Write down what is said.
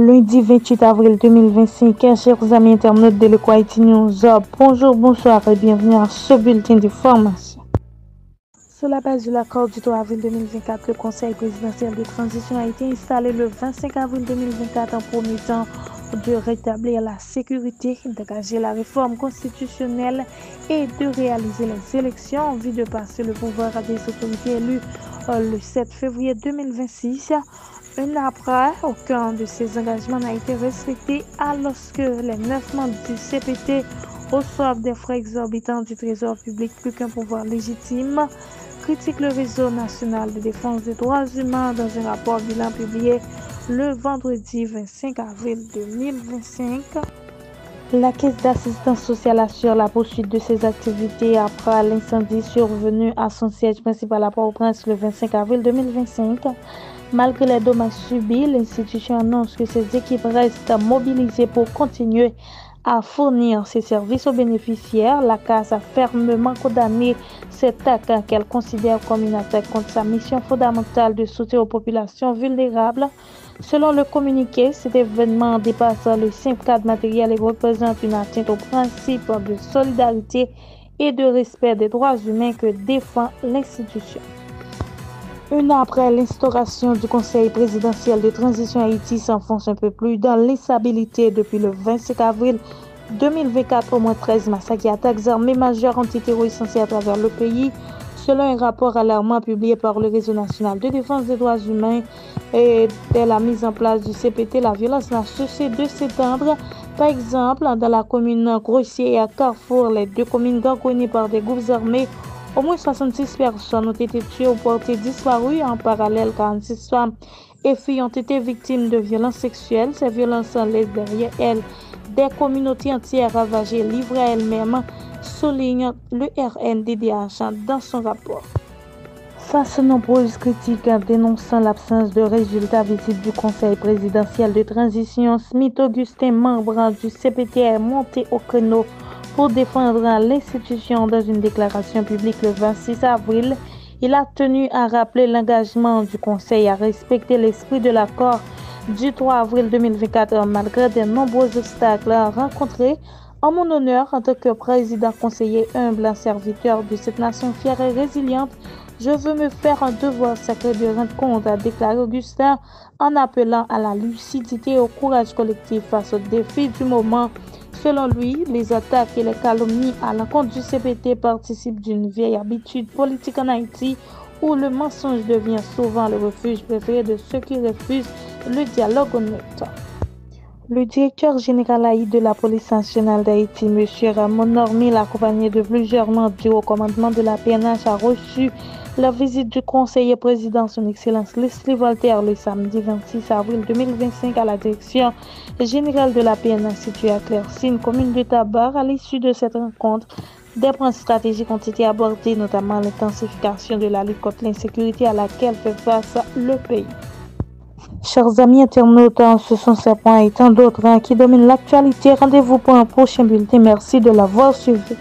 Lundi 28 avril 2025, chers amis internautes de l'Equality News, bonjour, bonsoir et bienvenue à ce bulletin d'information. Sur la base de l'accord du 3 avril 2024, le Conseil présidentiel de transition a été installé le 25 avril 2024 en promettant de rétablir la sécurité, d'engager la réforme constitutionnelle et de réaliser les élections en vue de passer le pouvoir à des autorités élues le 7 février 2026. Un après, aucun de ces engagements n'a été respecté alors que les 9 membres du CPT reçoivent des frais exorbitants du Trésor public plus qu'un pouvoir légitime, critique le réseau national de défense des droits humains dans un rapport bilan publié le vendredi 25 avril 2025. La Caisse d'assistance sociale assure la poursuite de ses activités après l'incendie survenu à son siège principal à Port-au-Prince le 25 avril 2025. Malgré les dommages subis, l'institution annonce que ses équipes restent mobilisées pour continuer à fournir ses services aux bénéficiaires. La CAS a fermement condamné cette attaque qu'elle considère comme une attaque contre sa mission fondamentale de soutien aux populations vulnérables. Selon le communiqué, cet événement dépasse le simple cadre matériel et représente une atteinte au principe de solidarité et de respect des droits humains que défend l'institution. Un an après l'instauration du Conseil présidentiel de transition, Haïti s'enfonce un peu plus dans l'instabilité depuis le 25 avril 2024. Au moins 13 massacres et attaques armées majeures ont été recensés à travers le pays. Selon un rapport alarmant publié par le Réseau national de défense des droits humains et dès la mise en place du CPT, la violence n'a cessé de s'étendre. Par exemple, dans la commune Grossier et à Carrefour, les deux communes gangrenées par des groupes armés, au moins 66 personnes ont été tuées ou portées disparues. En parallèle, 46 femmes et filles ont été victimes de violences sexuelles. Ces violences laissent derrière elles des communautés entières ravagées, livrées à elles-mêmes, souligne le RNDDH dans son rapport. Face aux nombreuses critiques dénonçant l'absence de résultats visibles du Conseil présidentiel de transition, Smith Augustin, membre du CPT, est monté au créneau pour défendre l'institution. Dans une déclaration publique le 26 avril, il a tenu à rappeler l'engagement du Conseil à respecter l'esprit de l'accord du 3 avril 2024 malgré de nombreux obstacles rencontrés. En mon honneur, en tant que président conseiller humble, serviteur de cette nation fière et résiliente, je veux me faire un devoir sacré de rendre compte, a déclaré Augustin en appelant à la lucidité et au courage collectif face aux défis du moment. Selon lui, les attaques et les calomnies à l'encontre du CPT participent d'une vieille habitude politique en Haïti où le mensonge devient souvent le refuge préféré de ceux qui refusent le dialogue honnête. Le directeur général de la police nationale d'Haïti, M. Ramon Normil, accompagné de plusieurs membres du haut commandement de la PNH, a reçu la visite du conseiller président, son Excellence Leslie Voltaire, le samedi 26 avril 2025 à la direction générale de la PNH située à Claircine, commune de Tabar. À l'issue de cette rencontre, des points stratégiques ont été abordés, notamment l'intensification de la lutte contre l'insécurité à laquelle fait face le pays. Chers amis internautes, ce sont ces points et tant d'autres qui dominent l'actualité. Rendez-vous pour un prochain bulletin. Merci de l'avoir suivi.